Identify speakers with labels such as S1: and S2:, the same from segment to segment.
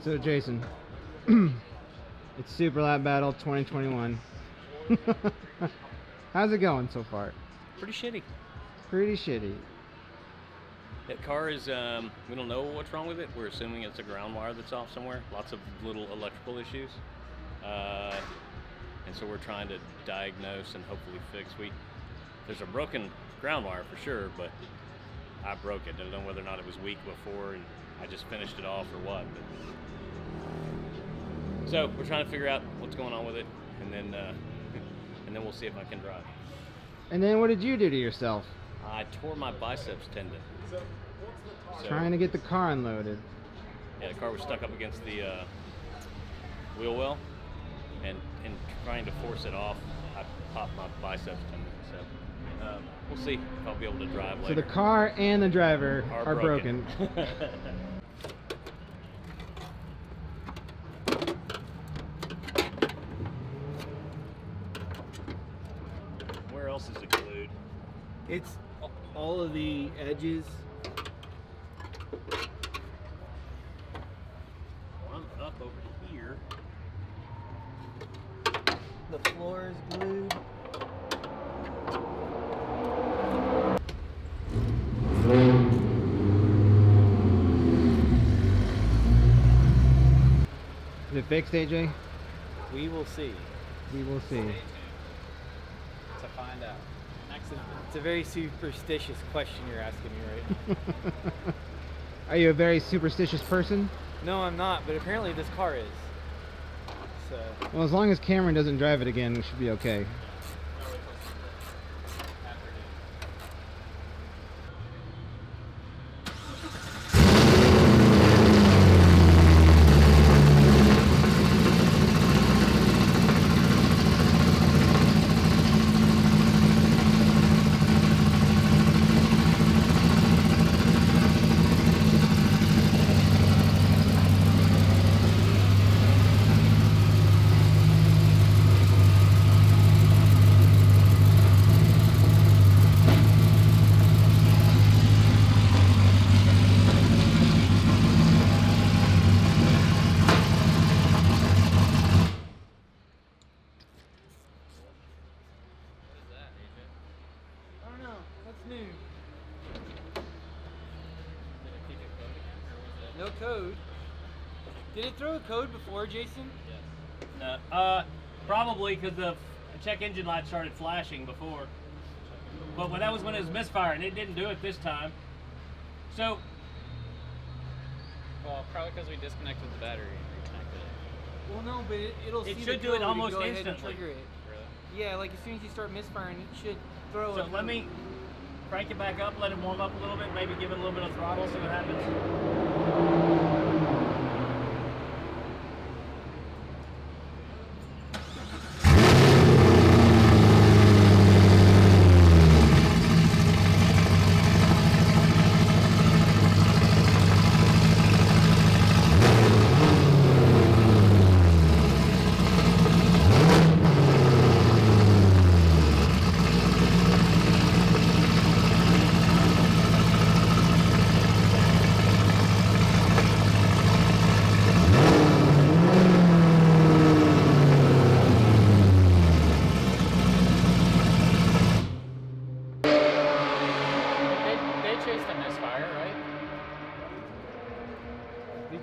S1: So Jason, it's Super Lap Battle 2021. How's it going so far?
S2: Pretty shitty.
S1: Pretty shitty.
S2: That car is, we don't know what's wrong with it. We're assuming it's a ground wire that's off somewhere. Lots of little electrical issues. And so we're trying to diagnose and hopefully fix. There's a broken ground wire for sure, but I broke it. I don't know whether or not it was weak before and I just finished it off or what. But so we're trying to figure out what's going on with it, and then we'll see if I can drive.
S1: And then what did you do to yourself?
S2: I tore my biceps tendon. So,
S1: trying to get the car unloaded.
S2: Yeah, the car was stuck up against the wheel well, and in trying to force it off, I popped my biceps tendon. So we'll see if I'll be able to drive later.
S1: So the car and the driver are broken.
S2: Where else is it glued?
S3: It's all of the edges.
S2: I'm up over here.
S3: The floor is glued.
S1: Is it fixed, AJ?
S3: We will see.
S1: We will see.
S3: To find out. It's a very superstitious question you're asking me right now.
S1: Are you a very superstitious person?
S3: No, I'm not, but apparently this car is. So.
S1: Well, as long as Cameron doesn't drive it again, we should be okay.
S3: No code. Did it throw a code before, Jason?
S2: Yes. Probably because the check engine light started flashing before. But that was when it was misfiring. It didn't do it this time. So.
S4: Well, probably because we disconnected the battery and reconnected it.
S3: Well, no, but it'll see
S2: It
S3: the
S2: should do
S3: code
S2: it almost
S3: and go ahead and
S2: instantly.
S3: trigger it.
S4: Really?
S3: Yeah, like as soon as you start misfiring, it should throw
S2: So
S3: it.
S2: let me crank it back up, let it warm up a little bit, maybe give it a little bit of throttle, see what happens.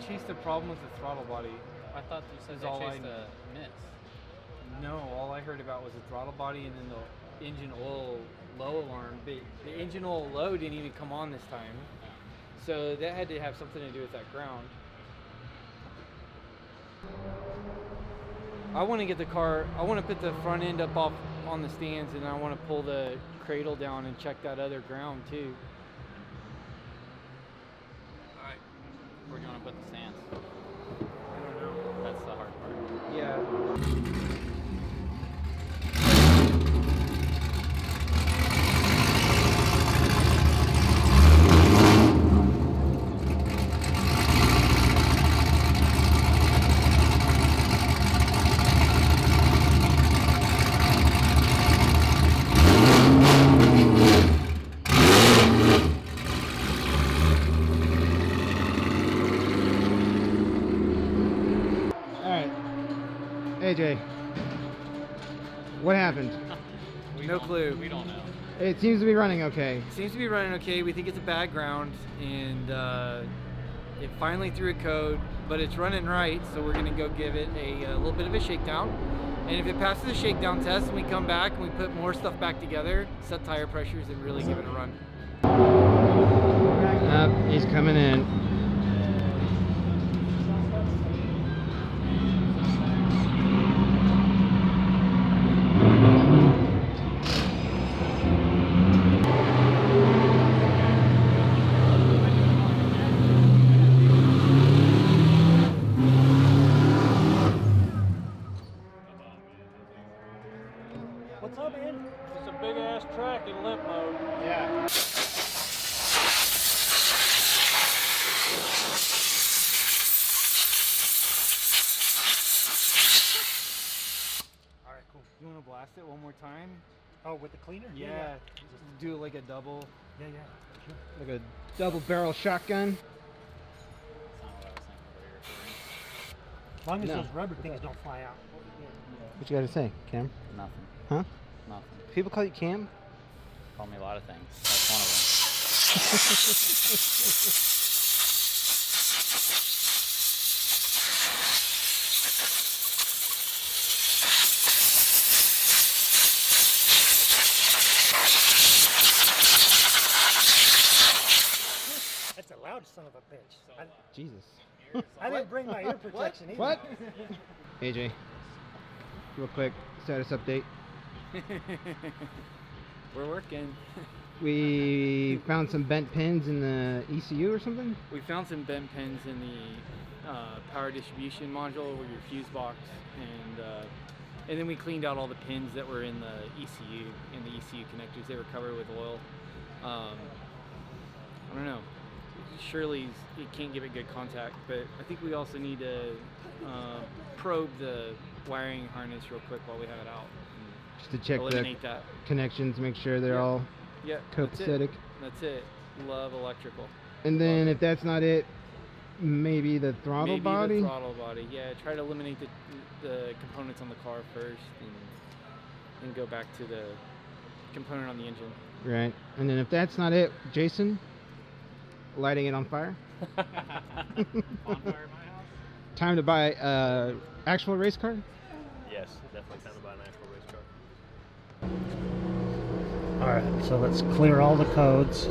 S3: Chase the problem with the throttle body.
S4: I thought you said
S3: Is
S4: they
S3: all
S4: chased
S3: I-
S4: the miss.
S3: No, all I heard about was the throttle body and then the engine oil low alarm. But the engine oil low didn't even come on this time. So that had to have something to do with that ground. I want to get the car, I want to put the front end up off on the stands, and I want to pull the cradle down and check that other ground too.
S4: Alright. Where do you want to put the stands?
S3: I don't know.
S4: That's the hard part.
S3: Yeah.
S1: AJ, what happened?
S3: No clue.
S4: We don't know.
S1: It seems to be running okay.
S3: Seems to be running okay. We think it's a bad ground, and it finally threw a code, but it's running right, so we're gonna go give it a little bit of a shakedown. And if it passes the shakedown test and we come back and we put more stuff back together, set tire pressures, and really give it a run.
S1: Up, he's coming in.
S5: What's up, man?
S6: It's a big ass track in limp mode.
S1: Yeah.
S3: All right, cool. You want to blast it one more time?
S5: Oh, with the cleaner?
S3: Yeah. Do it like a double.
S5: Yeah, yeah. Sure.
S1: Like a double barrel shotgun.
S5: As long as
S1: No.
S5: those rubber things don't fly out.
S1: What you got to say, Cam?
S4: Nothing.
S1: Huh?
S4: Nothing.
S1: People call you Cam?
S4: Call me a lot of things. That's one of
S5: That's a loud son of a bitch.
S1: Jesus.
S5: I didn't bring my ear protection either.
S1: What? AJ, real quick, status update.
S3: We're working.
S1: We found some bent pins in the ECU or something?
S3: We found some bent pins in the power distribution module with your fuse box, and then we cleaned out all the pins that were in the ECU connectors. They were covered with oil. I don't know. Surely it can't give it good contact, but I think we also need to probe the wiring harness real quick while we have it out.
S1: Just to check the
S3: Eliminate that.
S1: connections, make sure they're all
S3: Yeah,
S1: copacetic.
S3: That's it. Love electrical.
S1: And then if that's not it, maybe the throttle
S3: Maybe
S1: body?
S3: the throttle body. Yeah, try to eliminate the components on the car first, and then go back to the component on the engine.
S1: Right. And then if that's not it, Jason, lighting it on fire.
S4: Bonfire at my house?
S1: Time to buy actual race car?
S2: Yes, definitely time to buy an actual race car.
S5: All right, so let's clear all the codes.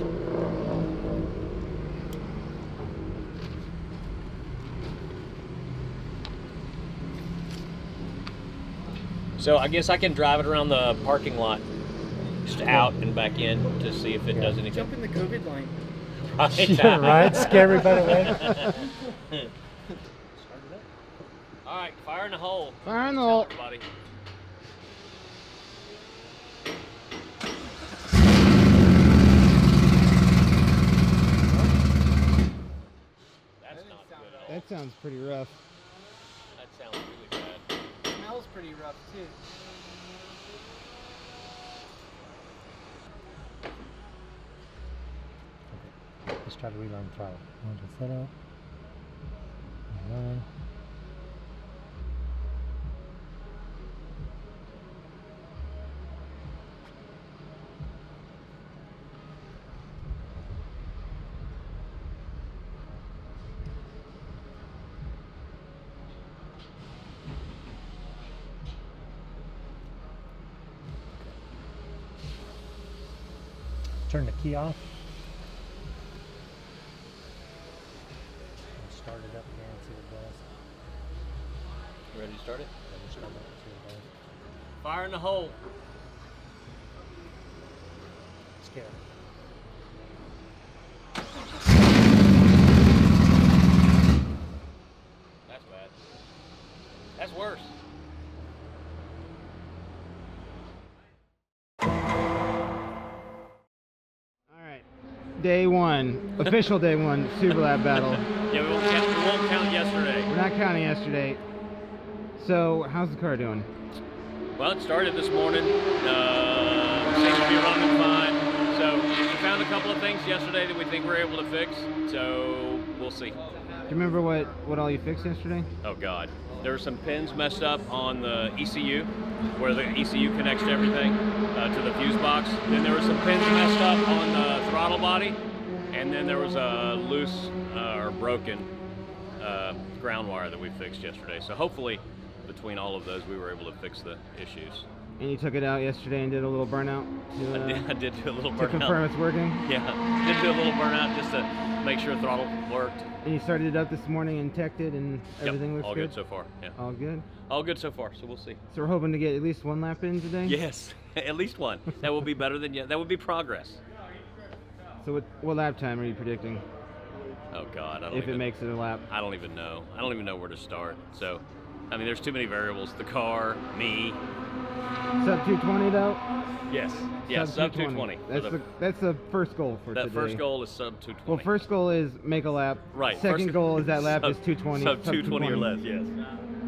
S2: So I guess I can drive it around the parking lot, just out and back in to see if it does anything.
S3: Jump in the COVID line.
S5: Yeah, right? Scare everybody away.
S2: All right, fire in the hole.
S1: Fire in the
S2: Tell
S1: hole.
S2: everybody. That's not good at all.
S1: That sounds pretty rough.
S2: That sounds really bad.
S3: Smells pretty rough too.
S5: Let's try to relearn throttle. Module setup. Run. Turn the key off. And start it up again, see what it does.
S2: You ready to start it?
S5: Then just start it up, see what it does.
S2: Fire in the hole.
S5: Scared.
S2: That's bad. That's worse.
S1: All right. Day one, official day one, Super Lab battle.
S2: Yeah, we won't count yesterday.
S1: We're not counting yesterday. So, how's the car doing?
S2: Well, it started this morning. Seems to be running fine. So we found a couple of things yesterday that we think we're able to fix. So we'll see.
S1: Do you remember what all you fixed yesterday?
S2: Oh God, there were some pins messed up on the ECU, where the ECU connects to everything, to the fuse box. Then there were some pins messed up on the throttle body, and then there was a loose or broken ground wire that we fixed yesterday. So hopefully, between all of those, we were able to fix the issues.
S1: And you took it out yesterday and did a little burnout
S2: I did do a little
S1: to
S2: burnout.
S1: confirm it's working?
S2: Yeah, did do a little burnout just to make sure throttle worked.
S1: And you started it up this morning and teched it and everything
S2: Yep,
S1: looks
S2: all
S1: good?
S2: good so far. Yeah,
S1: All good?
S2: all good so far. So we'll see.
S1: So we're hoping to get at least one lap in today?
S2: Yes, at least one. That will be better than that. Would be progress.
S1: So what lap time are you predicting?
S2: Oh God, I don't
S1: If
S2: even,
S1: it makes it a lap?
S2: I don't even know. I don't even know where to start. So, I mean, there's too many variables. The car, me.
S1: Sub 220 though?
S2: Yes. Yeah, sub 220.
S1: That's the first goal for
S2: that
S1: today.
S2: first goal is sub 220.
S1: Well, first goal is make a lap.
S2: Right.
S1: Second
S2: first,
S1: goal is that lap
S2: sub,
S1: is 220.
S2: Sub 220 or less. Yes.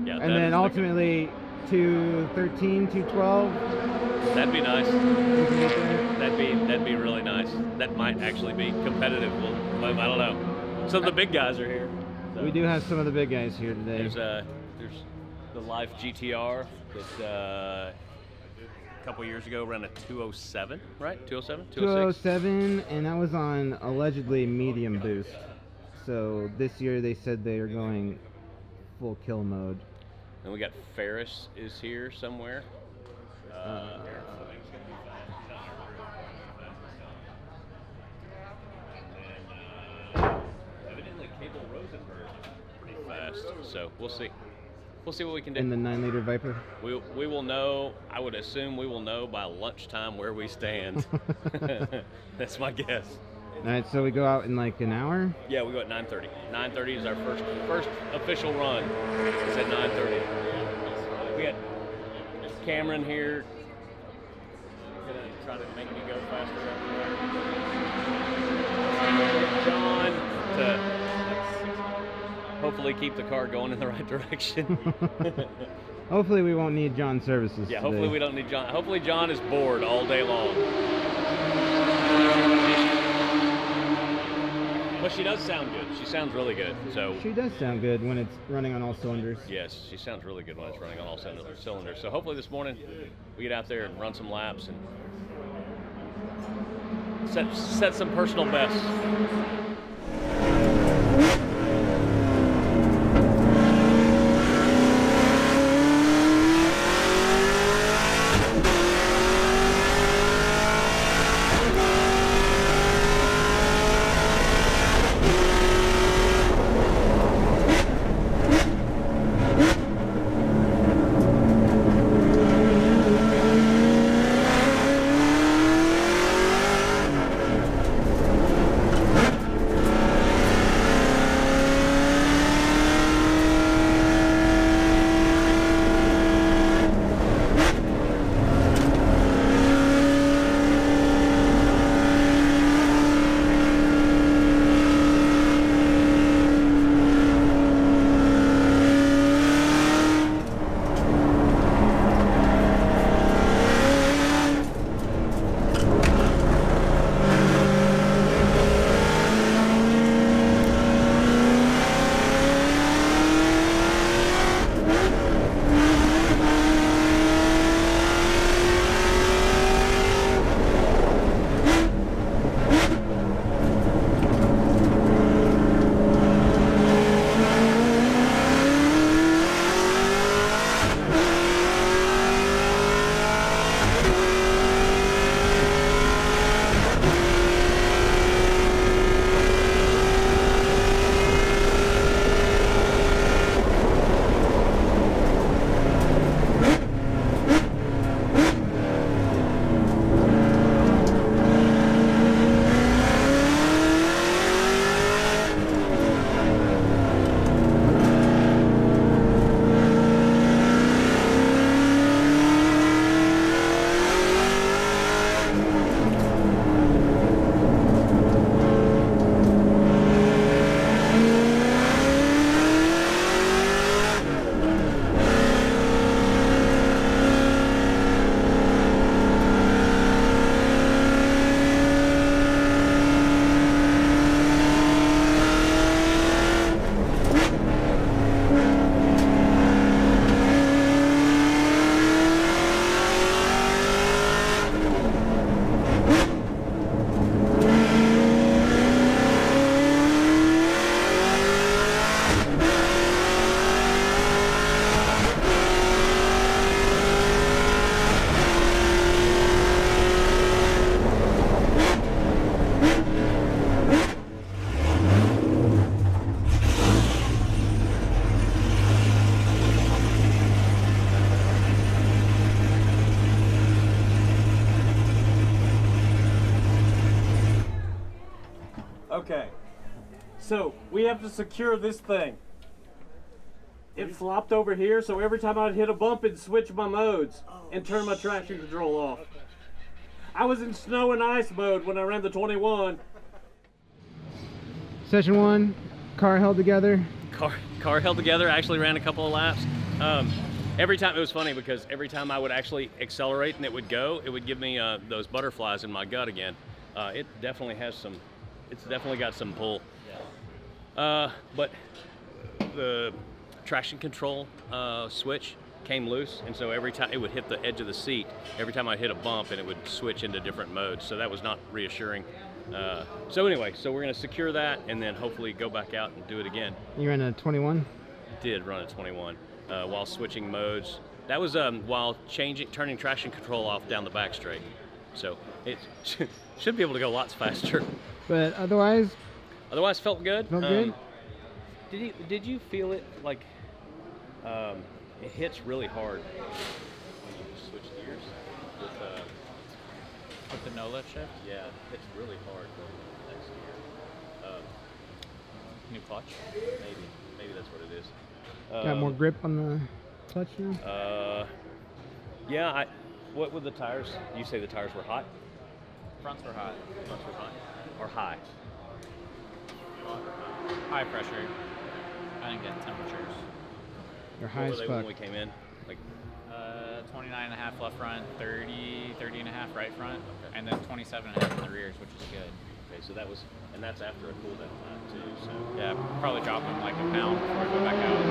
S2: Yeah.
S1: And then ultimately 213, 212.
S2: That'd be nice.
S1: something like that.
S2: That'd be really nice. That might actually be competitive. Well, I don't know. Some of the big guys are here. So.
S1: We do have some of the big guys here today.
S2: There's the Life GTR that a couple years ago ran a 207, right? 207, 206.
S1: 207, and that was on allegedly medium boost. So this year they said they are going full kill mode.
S2: And we got Ferris is here somewhere. Evidently, Cable Rosenberg pretty fast. So we'll see. We'll see what we can do.
S1: In the 9-liter Viper.
S2: We will know. I would assume we will know by lunchtime where we stand. That's my guess.
S1: All right, so we go out in like an hour.
S2: Yeah, we go at 9:30. 9:30 is our first official run. It's at 9:30. We got Cameron here. Gonna try to make me go faster everywhere. John to hopefully keep the car going in the right direction.
S1: Hopefully we won't need John's services
S2: Yeah,
S1: today.
S2: hopefully we don't need John. Hopefully John is bored all day long. But she does sound good. She sounds really good. So
S1: She does sound good when it's running on all cylinders.
S2: yes, she sounds really good when it's running on all cylinders. So hopefully this morning we get out there and run some laps and set some personal bests.
S6: Okay. So we have to secure this thing. It flopped over here, so every time I'd hit a bump, it'd switch my modes and turn my traction control off. I was in snow and ice mode when I ran the 21.
S1: Session 1, car held together.
S2: Car held together. I actually ran a couple of laps. Every time, it was funny because every time I would actually accelerate and it would go, it would give me those butterflies in my gut again. It definitely has some, it's definitely got some pull. But the traction control switch came loose, and so every time it would hit the edge of the seat, every time I hit a bump, and it would switch into different modes. So that was not reassuring. So anyway, so we're gonna secure that and then hopefully go back out and do it again.
S1: You ran a 21?
S2: Did run a 21 while switching modes. That was while turning traction control off down the back straight. So it should be able to go lots faster.
S1: But otherwise
S2: Felt good.
S1: Felt good?
S2: Did you feel it like it hits really hard when you switch gears
S4: With the no lift shift?
S2: Yeah, it hits really hard going to the next gear.
S4: New clutch?
S2: Maybe that's what it is.
S1: got more grip on the clutch now?
S2: Yeah. What were the tires? You say the tires were hot?
S4: Fronts were hot.
S2: Fronts were hot or high?
S4: High pressure. I didn't get temperatures.
S1: They're high
S2: What
S1: as
S2: were they
S1: fuck.
S2: when we came in? Like
S4: 29.5 left front, 30.5 right front, okay. And then 27.5 in the rears, which is good.
S2: Okay, so that was, and that's after a cool down lap too. So
S4: Yeah, probably drop them like a pound before I go back out.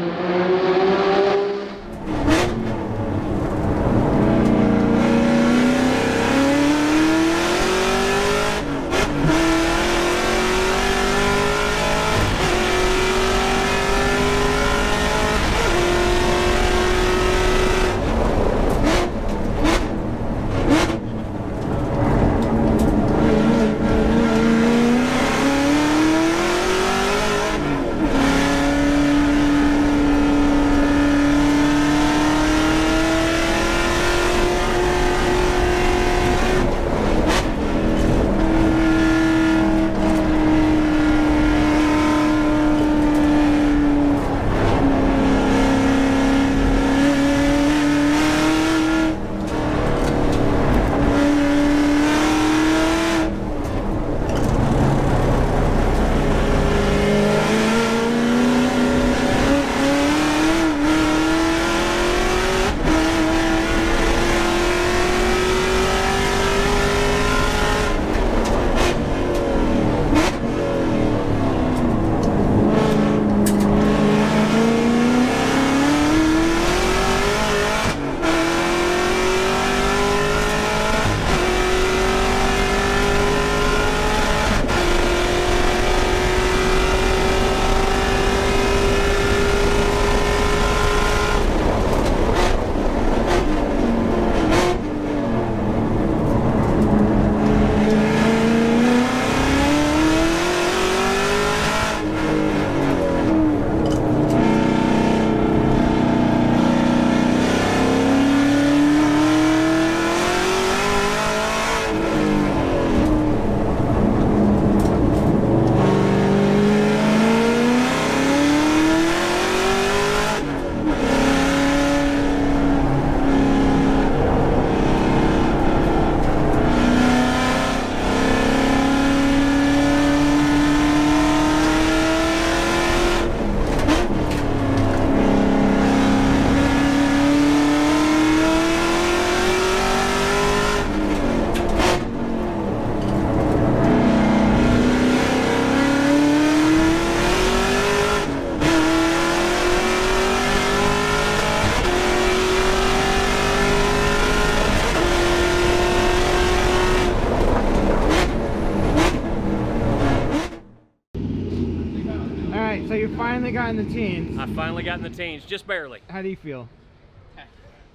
S1: So you finally got in the teens.
S2: I finally got in the teens, just barely.
S1: How do you feel?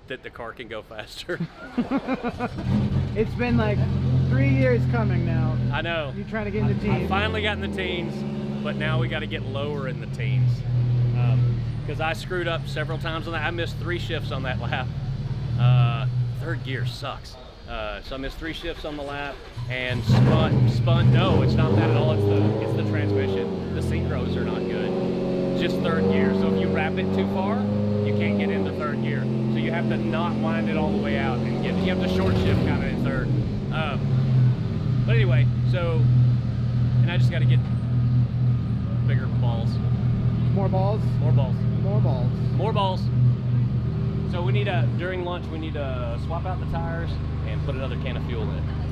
S2: That the car can go faster.
S1: It's been like 3 years coming now.
S2: I know.
S1: You trying to get in the teens.
S2: I finally got in the teens, but now we got to get lower in the teens. Because I screwed up several times on that. I missed 3 shifts on that lap. Third gear sucks. So I missed 3 shifts on the lap and spun. No, it's not that at all. It's the transmission. The synchros are not good. Just third gear. So if you wrap it too far, you can't get into third gear. So you have to not wind it all the way out and you have to short shift kind of in third. But anyway, so, and I just got to get bigger balls.
S1: More balls?
S2: More balls.
S1: More balls.
S2: More balls. So we need during lunch, we need to swap out the tires and put another can of fuel in.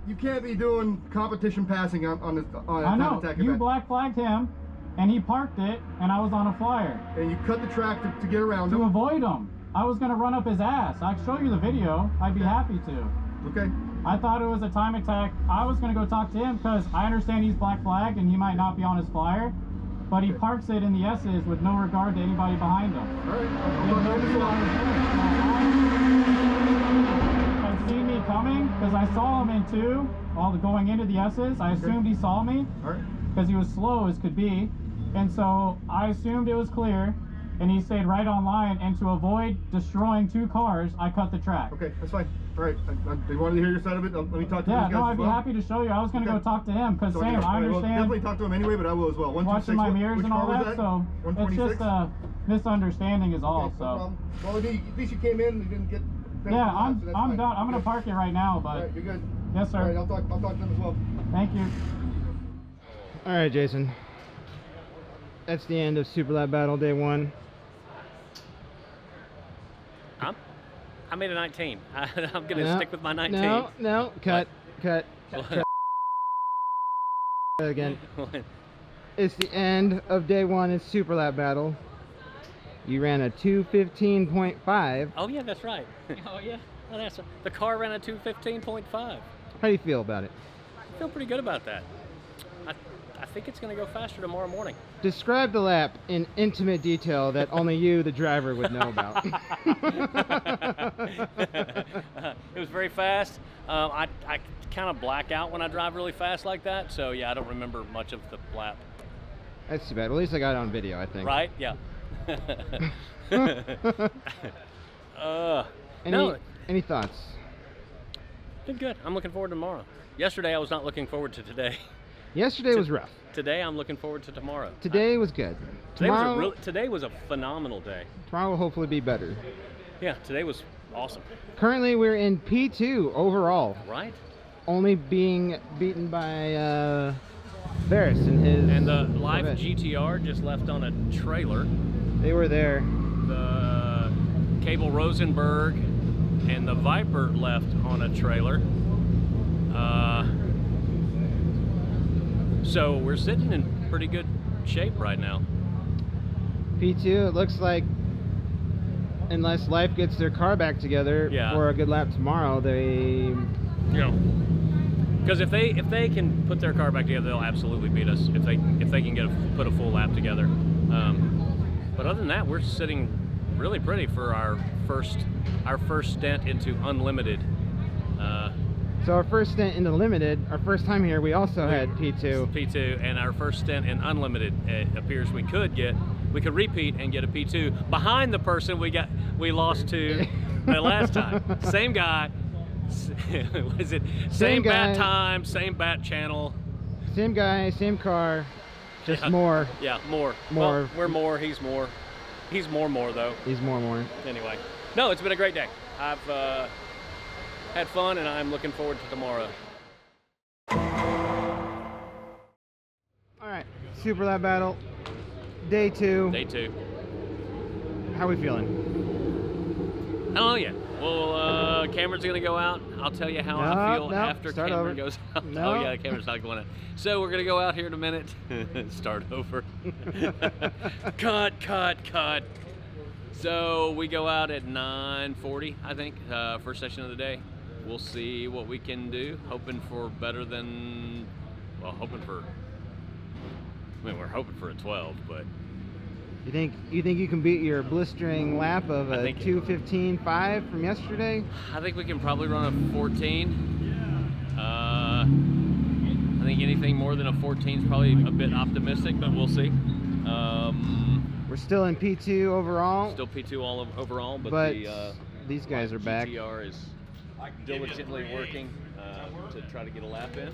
S7: You can't be doing competition passing on this on
S8: I
S7: a
S8: know.
S7: time attack
S8: You
S7: event.
S8: black flagged him, and he parked it, and I was on a flyer.
S7: And you cut the track to get around
S8: to
S7: him.
S8: avoid him. I was gonna run up his ass. I'd show you the video. I'd be happy to.
S7: Okay.
S8: I thought it was a time attack. I was gonna go talk to him because I understand he's black flagged and he might not be on his flyer, but he parks it in the S's with no regard to anybody behind him.
S7: All right.
S8: Had seen me coming because I saw him in two while going into the S's. I assumed he saw me because he was slow as could be, and so I assumed it was clear. And he stayed right on line, and to avoid destroying two cars, I cut the track.
S7: Okay, that's fine. All right, they wanted to hear your side of it. Let me talk to these guys.
S8: Yeah, no, I'd be happy to show you. I was going to go talk to him, because Sam, I understand.
S7: Well, definitely talk to him anyway, but I will as well.
S8: Watching my mirrors and all that, so it's just a misunderstanding is all.
S7: Okay,
S8: so.
S7: no problem. Well, at least you came in. You didn't get.
S8: Yeah, I'm done. I'm going to park it right now, but.
S7: All right, you're good.
S8: Yes, sir.
S7: All right, I'll talk to them as well.
S8: Thank you.
S1: All right, Jason. That's the end of Super Lap Battle Day 1.
S2: I made a 19. I'm gonna stick with my 19.
S1: No, cut. Again. It's the end of Day 1 in Super Lap Battle. You ran a 2:15.5.
S2: Oh yeah, that's right.
S3: Oh yeah.
S2: Oh, the car ran a 2:15.5.
S1: How do you feel about it?
S2: I feel pretty good about that. I think it's going to go faster tomorrow morning.
S1: Describe the lap in intimate detail that only you, the driver, would know about.
S2: It was very fast. I kind of black out when I drive really fast like that, so yeah, I don't remember much of the lap.
S1: That's too bad. At least I got it on video, I think.
S2: Right? Yeah.
S1: Any thoughts?
S2: Been good. I'm looking forward to tomorrow. Yesterday I was not looking forward to today.
S1: Yesterday was rough.
S2: Today I'm looking forward to tomorrow.
S1: Today was good.
S2: Today was a phenomenal day.
S1: Tomorrow will hopefully be better.
S2: Yeah, today was awesome.
S1: Currently we're in P2 overall.
S2: Right.
S1: Only being beaten by Varys and his...
S2: And the Life GTR just left on a trailer.
S1: They were there.
S2: The Cable Rosenberg and the Viper left on a trailer. So we're sitting in pretty good shape right now.
S1: P2, it looks like, unless Life gets their car back together for a good lap tomorrow, they...
S2: Because if they can put their car back together, they'll absolutely beat us. If they can put a full lap together. But other than that, we're sitting really pretty for our first stint into Unlimited.
S1: So our first stint in the Limited, our first time here, we also had P2.
S2: P2, and our first stint in Unlimited, it appears we could repeat and get a P2 behind the person we lost to the last time. Same guy. What is it? Same bat time, same bat channel.
S1: Same guy, same car, just more.
S2: Yeah, more. Well, we're more, he's more. He's more though.
S1: He's more.
S2: Anyway, no, it's been a great day. I've had fun, and I'm looking forward to tomorrow.
S1: All right, Super Lap Battle, Day 2.
S2: Day 2.
S1: How are we feeling?
S2: I don't know yet. Well, Cameron's gonna go out. I'll tell you how I feel after Cameron goes out. Oh yeah, Cameron's not going out. So we're gonna go out here in a minute. Start over. Cut. So we go out at 9:40, I think, first session of the day. We'll see what we can do. Hoping for better than, we're hoping for a 12, but.
S1: You think you can beat your blistering lap of a 2:15.5 from yesterday?
S2: I think we can probably run a 14. I think anything more than a 14 is probably a bit optimistic, but we'll see.
S1: We're still in P2 overall.
S2: Still P2 overall,
S1: but these guys are back.
S2: GTR is diligently working to try to get a lap in.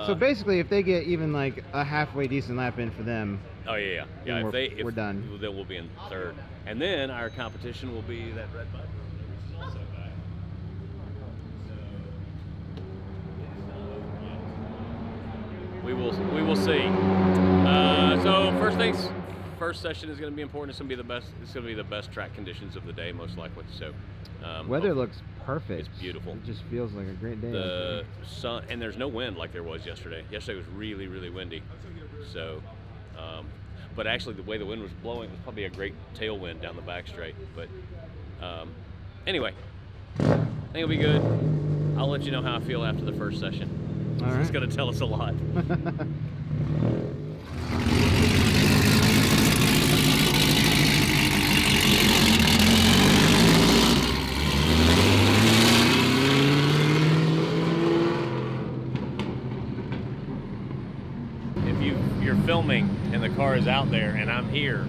S1: So basically, if they get even like a halfway decent lap in for them,
S2: yeah.
S1: We're done.
S2: Then we'll be in third, and then our competition will be that red button. We will see. So first session is going to be important. It's going to be the best. It's going to be the best track conditions of the day, most likely. So
S1: weather looks perfect.
S2: It's beautiful.
S1: It just feels like a great day.
S2: The sun, and there's no wind like there was yesterday. Yesterday was really, really windy. So, but actually the way the wind was blowing, it was probably a great tailwind down the back straight. But anyway, I think it'll be good. I'll let you know how I feel after the first session.
S1: All right.
S2: It's going to tell us a lot. You're filming and the car is out there and I'm here.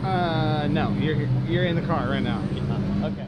S1: No, you're in the car right now.
S2: Yeah. Okay.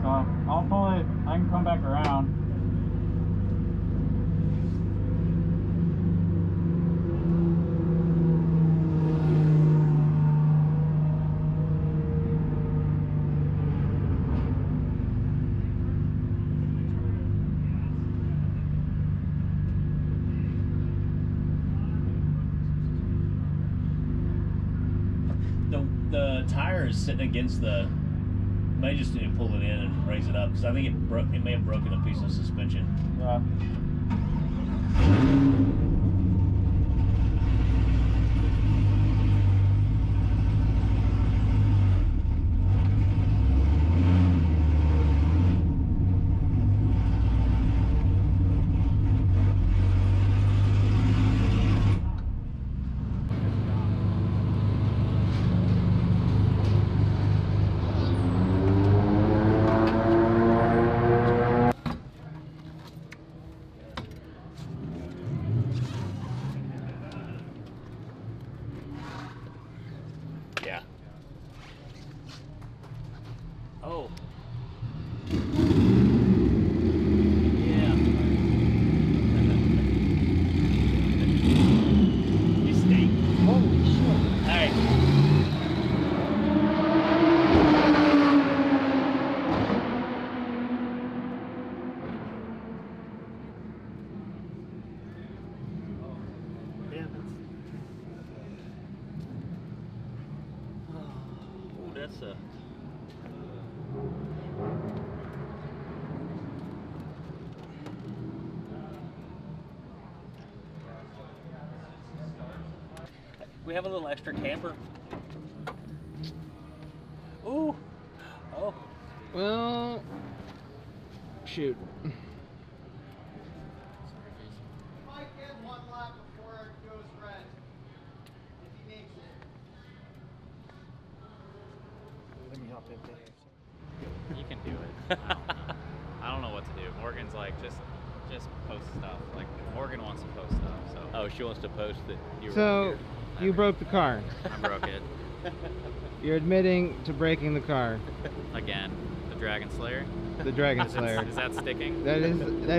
S8: I'll pull it. I can come back around.
S2: The tire is sitting against the. May just need to pull it in and raise it up because I think it may have broken a piece of suspension.
S8: Yeah.
S2: Yeah. Oh. Yeah. You stink.
S8: Holy shit.
S2: Hey. Oh, that's a. We have a little extra camper. Ooh. Oh.
S1: Well, shoot.
S9: Might get one lap before it goes red. If he makes it.
S5: Let me hop in there.
S4: You can do it. I don't know what to do. Morgan's like, just post stuff. Like, Morgan wants to post stuff, so.
S2: Oh, she wants to post that you were
S1: So,
S2: here.
S1: you broke the car.
S4: I broke it.
S1: You're admitting to breaking the car.
S4: Again. The Dragon Slayer.
S1: The Dragon
S4: Is
S1: Slayer.
S4: that sticking?
S1: That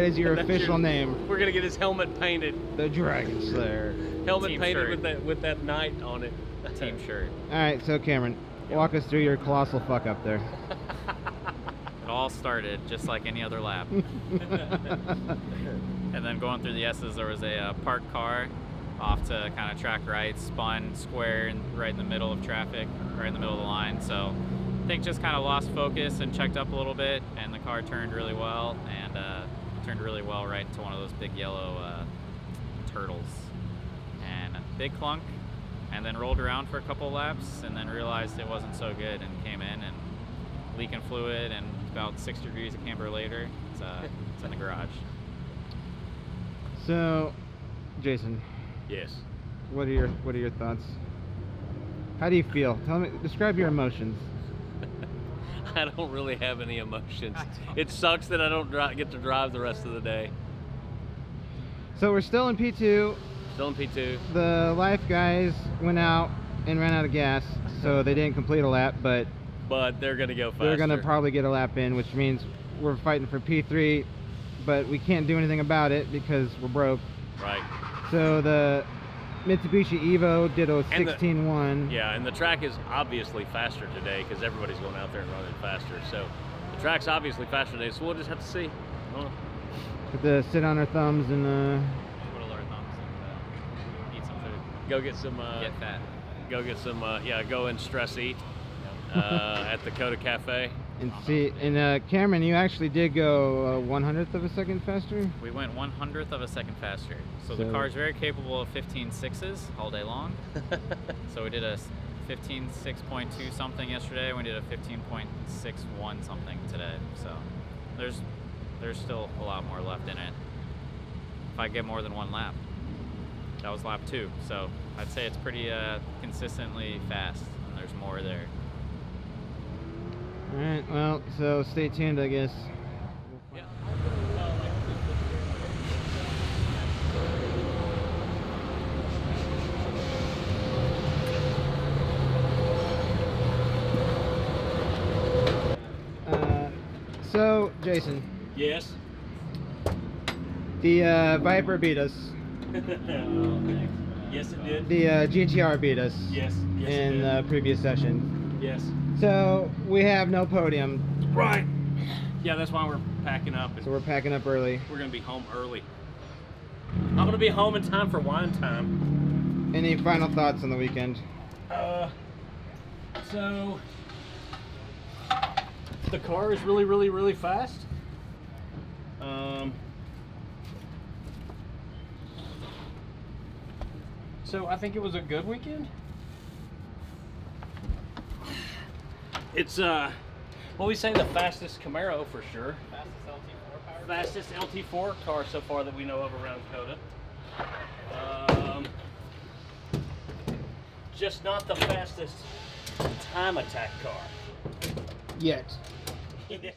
S1: is your
S2: That's
S1: official name.
S2: We're gonna get his helmet painted.
S1: The Dragon Slayer.
S2: Helmet
S4: Team
S2: painted
S4: shirt.
S2: with that knight on it.
S4: Team shirt.
S1: Alright, so Cameron, walk us through your colossal fuck up there.
S4: It all started just like any other lap. And then going through the S's, there was a parked car off to kind of track right, spun square and right in the middle of traffic, right in the middle of the line. So I think just kind of lost focus and checked up a little bit, and the car turned really well, and turned really well right into one of those big yellow turtles. And a big clunk, and then rolled around for a couple laps, and then realized it wasn't so good, and came in and leaking fluid, and about 6 degrees of camber later, it's in the garage.
S1: So, Jason,
S2: Yes.
S1: what are your thoughts? How do you feel? Tell me, describe your emotions.
S2: I don't really have any emotions. It sucks that I don't get to drive the rest of the day.
S1: So we're still in P2.
S2: Still in P2.
S1: The Life guys went out and ran out of gas, so they didn't complete a lap, but
S2: They're gonna go faster.
S1: they're gonna probably get a lap in, which means we're fighting for P3, but we can't do anything about it because we're broke.
S2: Right.
S1: So the Mitsubishi Evo did a
S2: And the-
S1: 16.1.
S2: Yeah, and the track is obviously faster today because everybody's going out there and running faster. So the track's obviously faster today, so we'll just have to see. I don't know.
S1: Have to sit on our thumbs and
S4: Twiddle our thumbs and eat some food.
S2: Go get some.
S4: Get fat.
S2: Go get some. Yeah, go and stress eat at the Coda Cafe.
S1: and see. And Cameron, you actually did go 1/100th of a second faster.
S4: We went 1/100th of a second faster. So the
S1: So-
S4: car is very capable of 15.6s all day long. So we did a 15.6.2 something yesterday, and we did a 15.61 something today. So there's still a lot more left in it. If I get more than one lap. That was lap 2, so I'd say it's pretty consistently fast, and there's more there.
S1: All right. Well, so stay tuned, I guess.
S2: Yeah.
S1: So, Jason,
S2: Yes.
S1: the Viper beat us.
S2: Yes, it did.
S1: The GTR beat us.
S2: Yes. Yes,
S1: in
S2: it did.
S1: the previous session.
S2: Yes.
S1: So we have no podium.
S2: Right. Yeah, that's why we're packing up.
S1: So we're packing up early.
S2: We're gonna be home early. I'm gonna be home in time for wine time.
S1: Any final thoughts on the weekend?
S2: So the car is really, really, really fast. So I think it was a good weekend. It's well, we say the fastest Camaro for sure. Fastest LT4 car so far that we know of around Coda. Just not the fastest time attack car.
S1: Yet.
S2: Yeah.